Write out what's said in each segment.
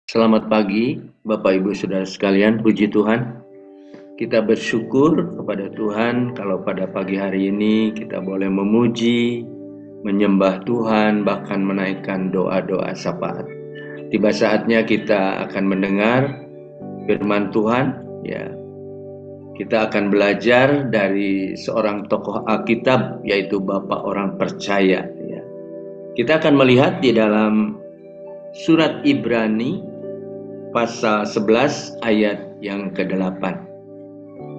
Selamat pagi, Bapak Ibu Saudara sekalian, puji Tuhan. Kita bersyukur kepada Tuhan kalau pada pagi hari ini kita boleh memuji, menyembah Tuhan, bahkan menaikkan doa-doa syafaat. Tiba saatnya kita akan mendengar firman Tuhan, ya. Kita akan belajar dari seorang tokoh Alkitab, yaitu Bapak orang percaya, ya. Kita akan melihat di dalam surat Ibrani pasal 11 ayat yang ke-8.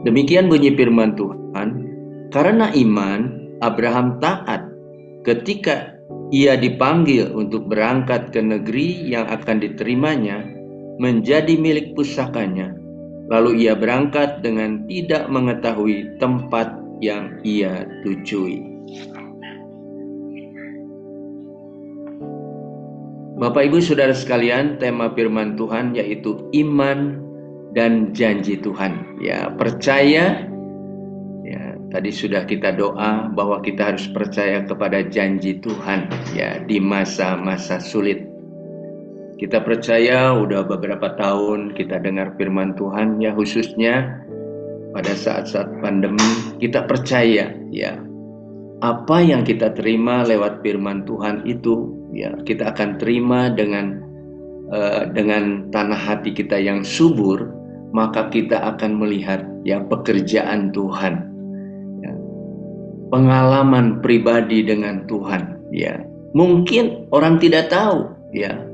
Demikian bunyi firman Tuhan, karena iman Abraham taat ketika ia dipanggil untuk berangkat ke negeri yang akan diterimanya menjadi milik pusakanya. Lalu ia berangkat dengan tidak mengetahui tempat yang ia tujui. Bapak Ibu Saudara sekalian, tema firman Tuhan yaitu iman dan janji Tuhan. Ya, percaya. Ya, tadi sudah kita doa bahwa kita harus percaya kepada janji Tuhan ya di masa-masa sulit. Kita percaya udah beberapa tahun kita dengar firman Tuhan ya, khususnya pada saat-saat pandemi kita percaya ya. Apa yang kita terima lewat firman Tuhan itu ya kita akan terima dengan tanah hati kita yang subur, maka kita akan melihat ya pekerjaan Tuhan, ya, pengalaman pribadi dengan Tuhan. Ya, mungkin orang tidak tahu ya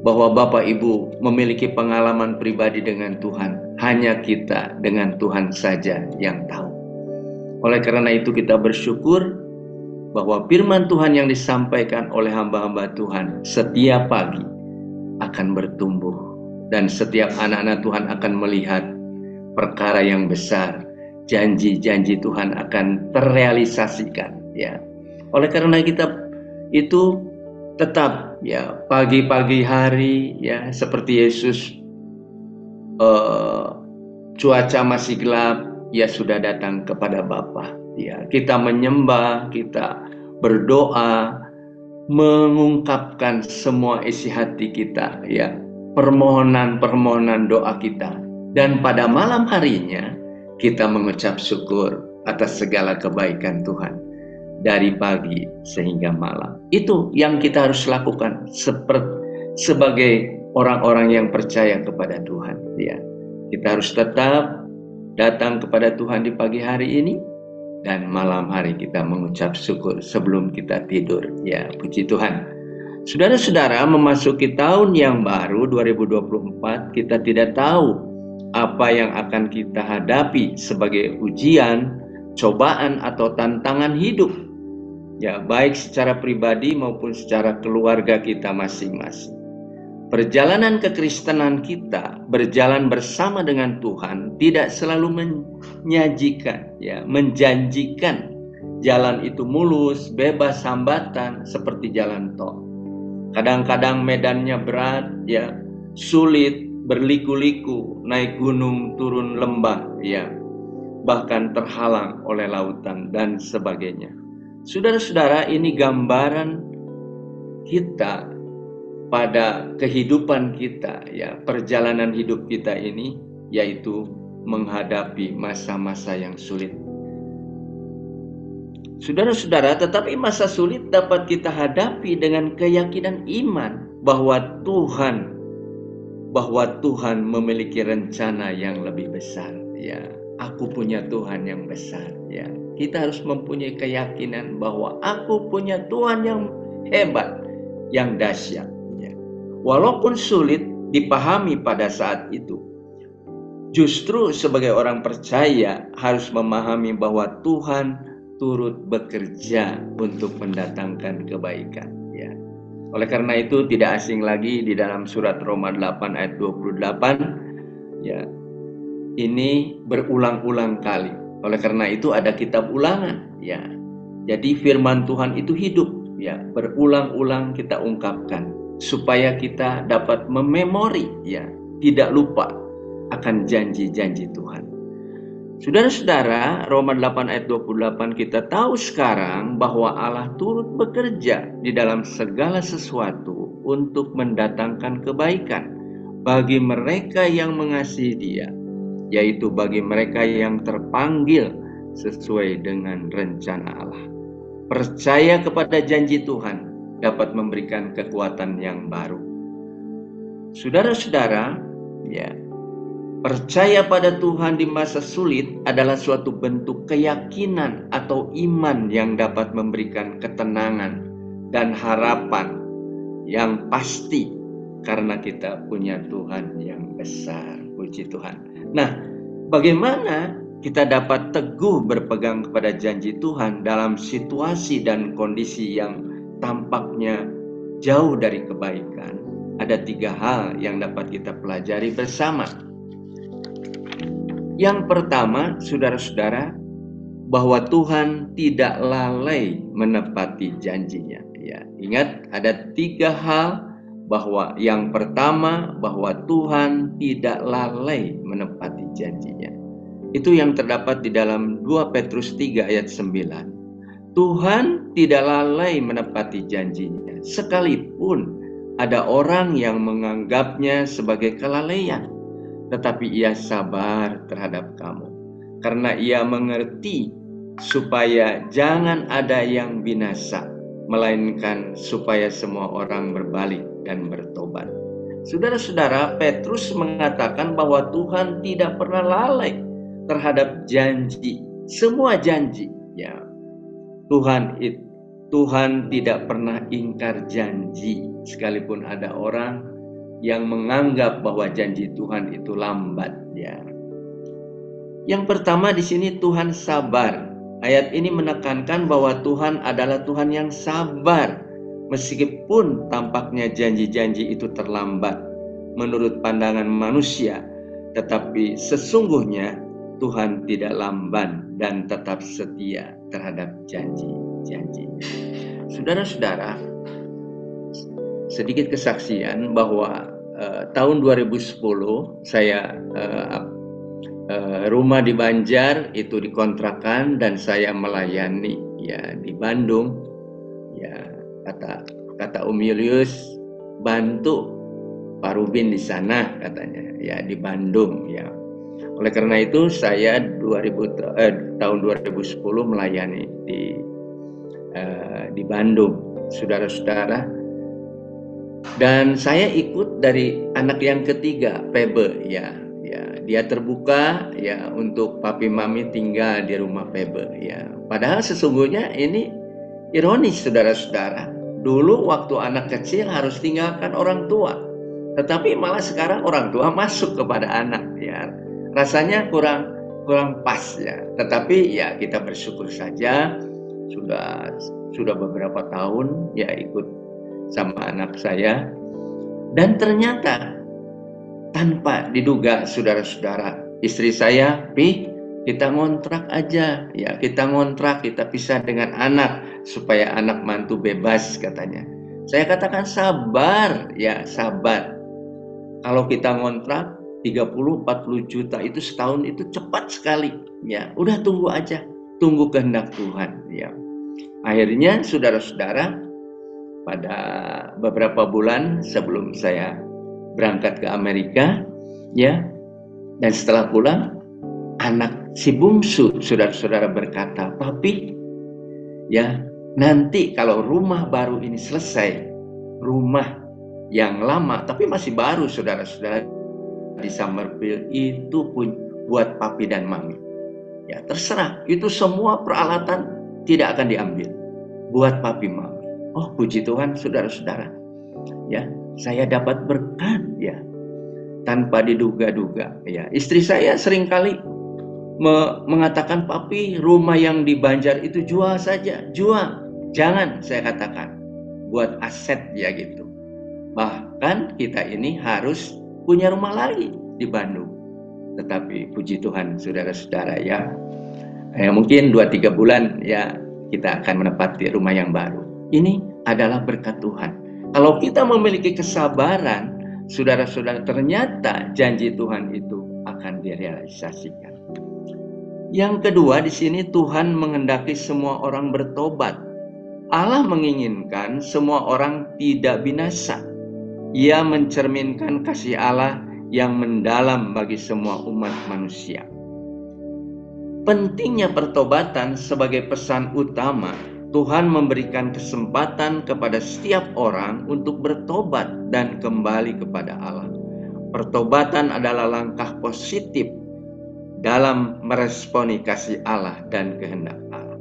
bahwa Bapak Ibu memiliki pengalaman pribadi dengan Tuhan. Hanya kita dengan Tuhan saja yang tahu. Oleh karena itu kita bersyukur bahwa firman Tuhan yang disampaikan oleh hamba-hamba Tuhan setiap pagi akan bertumbuh. Dan setiap anak-anak Tuhan akan melihat perkara yang besar. Janji-janji Tuhan akan terrealisasikan. Ya. Oleh karena kita itu tetap ya pagi-pagi hari ya seperti Yesus cuaca masih gelap, ya sudah datang kepada Bapa. Ya, kita menyembah, kita berdoa, mengungkapkan semua isi hati kita, ya, permohonan-permohonan doa kita. Dan pada malam harinya kita mengucap syukur atas segala kebaikan Tuhan dari pagi sehingga malam. Itu yang kita harus lakukan sebagai orang-orang yang percaya kepada Tuhan. Ya, kita harus tetap datang kepada Tuhan di pagi hari ini. Dan malam hari kita mengucap syukur sebelum kita tidur. Ya, puji Tuhan. Saudara-saudara, memasuki tahun yang baru 2024, kita tidak tahu apa yang akan kita hadapi sebagai ujian, cobaan atau tantangan hidup. Ya, baik secara pribadi maupun secara keluarga kita masing-masing. Perjalanan kekristenan kita berjalan bersama dengan Tuhan tidak selalu menyajikan, ya, menjanjikan jalan itu mulus, bebas hambatan seperti jalan tol. Kadang-kadang medannya berat, ya, sulit, berliku-liku, naik gunung, turun lembah, ya, bahkan terhalang oleh lautan dan sebagainya. Saudara-saudara, ini gambaran kita pada kehidupan kita, ya, perjalanan hidup kita ini, yaitu menghadapi masa-masa yang sulit. Saudara-saudara, tetapi masa sulit dapat kita hadapi dengan keyakinan iman bahwa Tuhan memiliki rencana yang lebih besar. Ya, aku punya Tuhan yang besar. Ya, kita harus mempunyai keyakinan bahwa aku punya Tuhan yang hebat, yang dahsyat. Walaupun sulit dipahami pada saat itu, justru sebagai orang percaya harus memahami bahwa Tuhan turut bekerja untuk mendatangkan kebaikan. Ya. Oleh karena itu tidak asing lagi di dalam surat Roma 8 ayat 28, ya, ini berulang-ulang kali. Oleh karena itu ada kitab ulangan. Ya. Jadi firman Tuhan itu hidup. Ya, berulang-ulang kita ungkapkan supaya kita dapat mememori, ya, tidak lupa akan janji-janji Tuhan. Saudara-saudara, Roma 8 ayat 28 kita tahu sekarang bahwa Allah turut bekerja di dalam segala sesuatu untuk mendatangkan kebaikan bagi mereka yang mengasihi Dia, yaitu bagi mereka yang terpanggil sesuai dengan rencana Allah. Percaya kepada janji Tuhan dapat memberikan kekuatan yang baru. Saudara-saudara, ya, percaya pada Tuhan di masa sulit adalah suatu bentuk keyakinan atau iman yang dapat memberikan ketenangan dan harapan yang pasti karena kita punya Tuhan yang besar. Puji Tuhan. Nah, bagaimana kita dapat teguh berpegang kepada janji Tuhan dalam situasi dan kondisi yang tampaknya jauh dari kebaikan? Ada 3 hal yang dapat kita pelajari bersama. Yang pertama, saudara-saudara, bahwa Tuhan tidak lalai menepati janjinya. Ya, ingat ada 3 hal, bahwa yang pertama bahwa Tuhan tidak lalai menepati janjinya. Itu yang terdapat di dalam 2 Petrus 3 ayat 9. Tuhan tidak lalai menepati janjinya, sekalipun ada orang yang menganggapnya sebagai kelalaian, tetapi Ia sabar terhadap kamu, karena Ia mengerti supaya jangan ada yang binasa, melainkan supaya semua orang berbalik dan bertobat. Saudara-saudara, Petrus mengatakan bahwa Tuhan tidak pernah lalai terhadap janji, semua janji. Ya, Tuhan tidak pernah ingkar janji, sekalipun ada orang yang menganggap bahwa janji Tuhan itu lambat. Ya. Yang pertama di sini Tuhan sabar. Ayat ini menekankan bahwa Tuhan adalah Tuhan yang sabar, meskipun tampaknya janji-janji itu terlambat menurut pandangan manusia, tetapi sesungguhnya Tuhan tidak lamban dan tetap setia terhadap janji-janji. Saudara-saudara, sedikit kesaksian bahwa tahun 2010 saya rumah di Banjar itu dikontrakan dan saya melayani ya di Bandung. Ya, kata Om Julius, bantu Pak Rubin di sana katanya, ya di Bandung ya. Oleh karena itu saya tahun 2010 melayani di Bandung, saudara-saudara. Dan saya ikut dari anak yang ketiga, Febe ya. Dia terbuka ya untuk papi mami tinggal di rumah Febe ya. Padahal sesungguhnya ini ironis, saudara-saudara. Dulu waktu anak kecil harus tinggalkan orang tua, tetapi malah sekarang orang tua masuk kepada anak ya. Rasanya kurang pas ya. Tetapi ya kita bersyukur saja sudah beberapa tahun ya ikut sama anak saya, dan ternyata tanpa diduga, saudara-saudara, istri saya, kita ngontrak aja ya, kita pisah dengan anak supaya anak mantu bebas katanya. Saya katakan sabar ya, sabar. Kalau kita ngontrak 30-40 juta itu setahun itu cepat sekali ya. Udah tunggu aja, tunggu kehendak Tuhan ya. Akhirnya saudara-saudara, pada beberapa bulan sebelum saya berangkat ke Amerika ya, dan setelah pulang, anak si bungsu saudara-saudara berkata, "Papi, ya nanti kalau rumah baru ini selesai, rumah yang lama tapi masih baru saudara-saudara di Summerville itu pun buat papi dan mami. Ya terserah, itu semua peralatan tidak akan diambil, buat papi mami." Oh puji Tuhan saudara-saudara, ya saya dapat berkat ya tanpa diduga-duga ya. Istri saya seringkali mengatakan, "Papi, rumah yang di Banjar itu jual saja." "Jual, jangan," saya katakan, "buat aset ya gitu. Bahkan kita ini harus punya rumah lagi di Bandung." Tetapi puji Tuhan saudara-saudara ya, mungkin 2-3 bulan ya kita akan menempati rumah yang baru. Ini adalah berkat Tuhan. Kalau kita memiliki kesabaran, saudara-saudara, ternyata janji Tuhan itu akan direalisasikan. Yang kedua, di sini Tuhan menghendaki semua orang bertobat. Allah menginginkan semua orang tidak binasa. Ia mencerminkan kasih Allah yang mendalam bagi semua umat manusia. Pentingnya pertobatan sebagai pesan utama. Tuhan memberikan kesempatan kepada setiap orang untuk bertobat dan kembali kepada Allah. Pertobatan adalah langkah positif dalam meresponi kasih Allah dan kehendak Allah.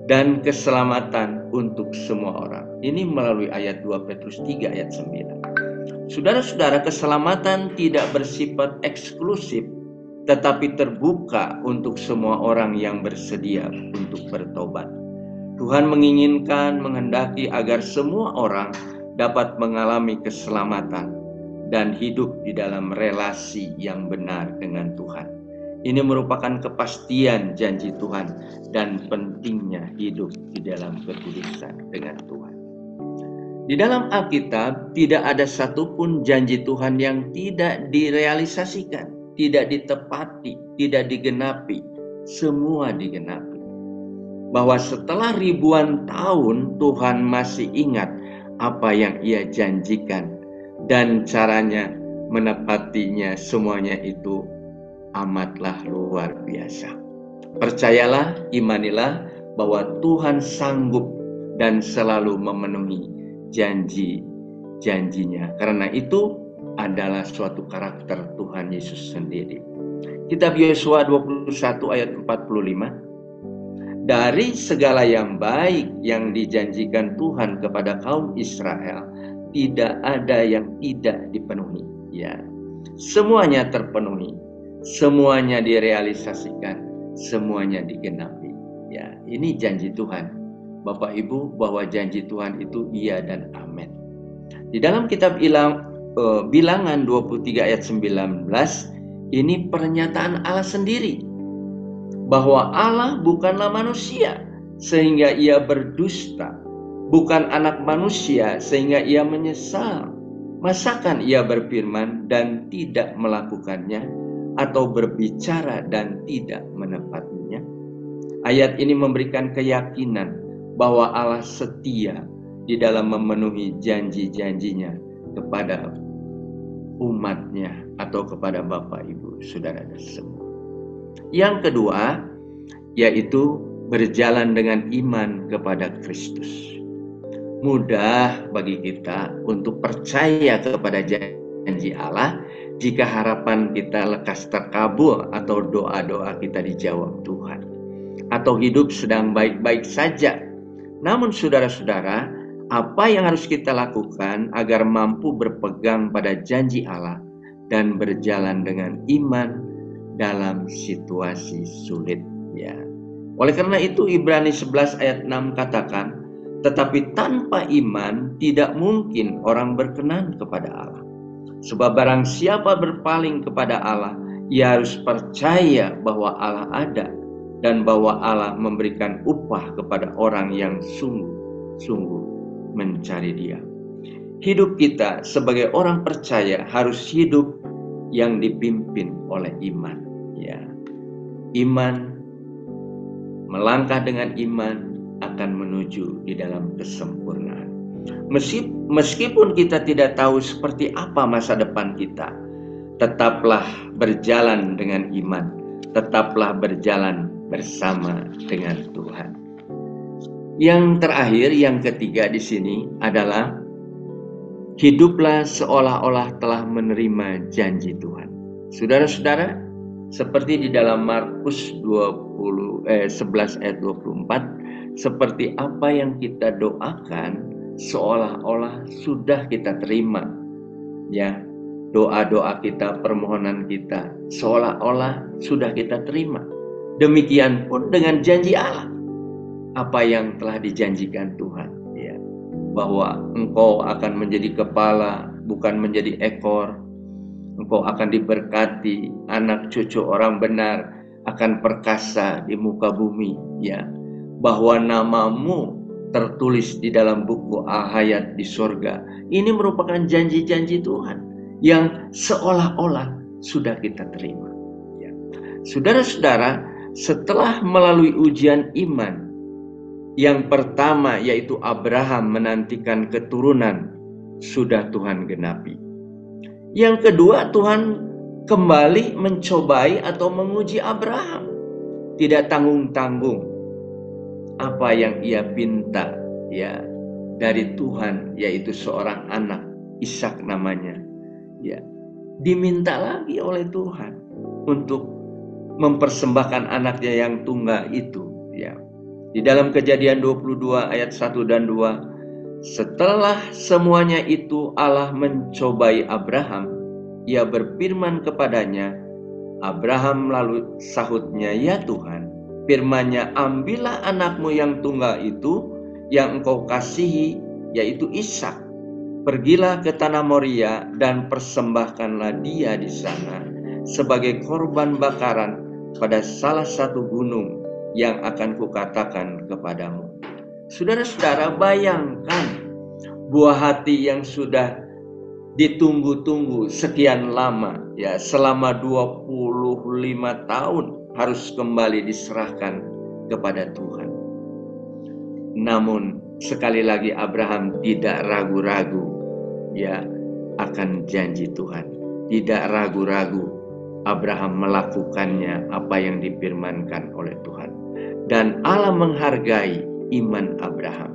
Dan keselamatan untuk semua orang. Ini melalui ayat 2 Petrus 3 ayat 9. Saudara-saudara, keselamatan tidak bersifat eksklusif, tetapi terbuka untuk semua orang yang bersedia untuk bertobat. Tuhan menginginkan, menghendaki agar semua orang dapat mengalami keselamatan dan hidup di dalam relasi yang benar dengan Tuhan. Ini merupakan kepastian janji Tuhan dan pentingnya hidup di dalam kekudusan dengan Tuhan. Di dalam Alkitab tidak ada satupun janji Tuhan yang tidak direalisasikan, tidak ditepati, tidak digenapi. Semua digenapi. Bahwa setelah ribuan tahun Tuhan masih ingat apa yang Ia janjikan dan caranya menepatinya, semuanya itu amatlah luar biasa. Percayalah, imanilah bahwa Tuhan sanggup dan selalu memenuhi janji-janjinya. Karena itu adalah suatu karakter Tuhan Yesus sendiri. Kitab Yosua 21 ayat 45. Dari segala yang baik yang dijanjikan Tuhan kepada kaum Israel, tidak ada yang tidak dipenuhi. Ya, semuanya terpenuhi, semuanya direalisasikan, semuanya digenapi. Ya, ini janji Tuhan, Bapak Ibu, bahwa janji Tuhan itu iya dan amin. Di dalam kitab Bilangan 23 ayat 19, ini pernyataan Allah sendiri. Bahwa Allah bukanlah manusia sehingga Ia berdusta, bukan anak manusia sehingga Ia menyesal. Masakan Ia berfirman dan tidak melakukannya, atau berbicara dan tidak menepatinya? Ayat ini memberikan keyakinan bahwa Allah setia di dalam memenuhi janji-janjinya kepada umatnya atau kepada Bapak Ibu Saudara semua. Yang kedua, yaitu berjalan dengan iman kepada Kristus. Mudah bagi kita untuk percaya kepada janji Allah jika harapan kita lekas terkabul atau doa-doa kita dijawab Tuhan, atau hidup sedang baik-baik saja. Namun saudara-saudara, apa yang harus kita lakukan agar mampu berpegang pada janji Allah dan berjalan dengan iman dalam situasi sulit, ya. Oleh karena itu Ibrani 11 ayat 6 katakan, tetapi tanpa iman tidak mungkin orang berkenan kepada Allah. Sebab barang siapa berpaling kepada Allah, ia harus percaya bahwa Allah ada dan bahwa Allah memberikan upah kepada orang yang sungguh-sungguh mencari Dia. Hidup kita sebagai orang percaya harus hidup yang dipimpin oleh iman. Ya, iman, melangkah dengan iman akan menuju di dalam kesempurnaan. Meskipun kita tidak tahu seperti apa masa depan kita, tetaplah berjalan dengan iman, tetaplah berjalan bersama dengan Tuhan. Yang terakhir, yang ketiga di sini adalah hiduplah seolah-olah telah menerima janji Tuhan. Saudara-saudara, seperti di dalam Markus 11 ayat 24, seperti apa yang kita doakan seolah-olah sudah kita terima. Ya, doa-doa kita, permohonan kita seolah-olah sudah kita terima. Demikian pun dengan janji Allah. Apa yang telah dijanjikan Tuhan, ya, bahwa engkau akan menjadi kepala, bukan menjadi ekor. Engkau akan diberkati, anak cucu orang benar akan perkasa di muka bumi, ya. Bahwa namamu tertulis di dalam buku Al-Hayat di surga. Ini merupakan janji-janji Tuhan yang seolah-olah sudah kita terima. Ya. Saudara-saudara, setelah melalui ujian iman, yang pertama yaitu Abraham menantikan keturunan sudah Tuhan genapi. Yang kedua, Tuhan kembali mencobai atau menguji Abraham. Tidak tanggung-tanggung apa yang ia pinta ya dari Tuhan, yaitu seorang anak, Ishak namanya. Ya, diminta lagi oleh Tuhan untuk mempersembahkan anaknya yang tunggal itu. Ya, di dalam Kejadian 22 ayat 1 dan 2, setelah semuanya itu Allah mencobai Abraham, ia berfirman kepadanya, Abraham, lalu sahutnya, ya Tuhan, firman-Nya, ambillah anakmu yang tunggal itu, yang engkau kasihi, yaitu Ishak. Pergilah ke tanah Moria dan persembahkanlah dia di sana sebagai korban bakaran pada salah satu gunung yang akan kukatakan kepadamu. Saudara-saudara, bayangkan buah hati yang sudah ditunggu-tunggu sekian lama, ya selama 25 tahun harus kembali diserahkan kepada Tuhan. Namun sekali lagi Abraham tidak ragu-ragu ya akan janji Tuhan. Tidak ragu-ragu Abraham melakukannya apa yang difirmankan oleh Tuhan. Dan Allah menghargai iman Abraham,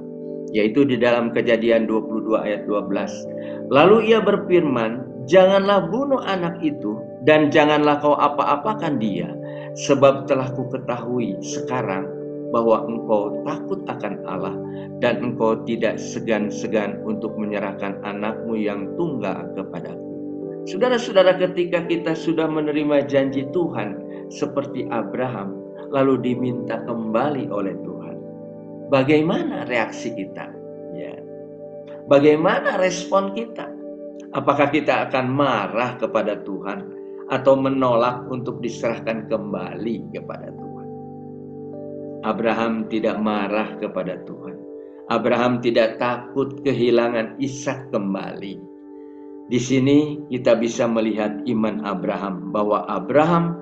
yaitu di dalam Kejadian 22 ayat 12. Lalu ia berfirman, janganlah bunuh anak itu dan janganlah kau apa-apakan dia, sebab telah kuketahui sekarang bahwa engkau takut akan Allah dan engkau tidak segan-segan untuk menyerahkan anakmu yang tunggal kepadaku. Saudara-saudara, ketika kita sudah menerima janji Tuhan seperti Abraham, lalu diminta kembali oleh Tuhan, bagaimana reaksi kita? Ya. Bagaimana respon kita? Apakah kita akan marah kepada Tuhan atau menolak untuk diserahkan kembali kepada Tuhan? Abraham tidak marah kepada Tuhan. Abraham tidak takut kehilangan Ishak kembali. Di sini kita bisa melihat iman Abraham, bahwa Abraham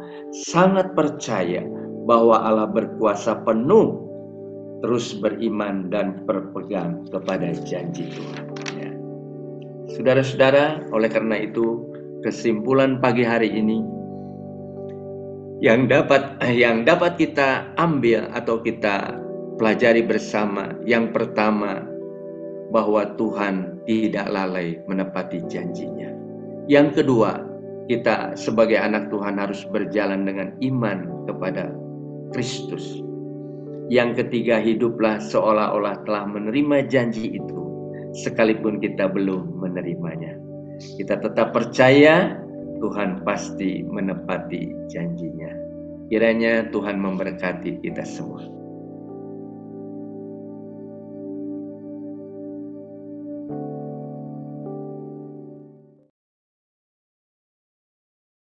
sangat percaya bahwa Allah berkuasa penuh, terus beriman dan berpegang kepada janji Tuhan. Ya. Saudara-saudara, oleh karena itu kesimpulan pagi hari ini yang dapat kita ambil atau kita pelajari bersama, yang pertama, bahwa Tuhan tidak lalai menepati janjinya. Yang kedua, kita sebagai anak Tuhan harus berjalan dengan iman kepada Kristus. Yang ketiga, hiduplah seolah-olah telah menerima janji itu, sekalipun kita belum menerimanya. Kita tetap percaya Tuhan pasti menepati janjinya. Kiranya Tuhan memberkati kita semua.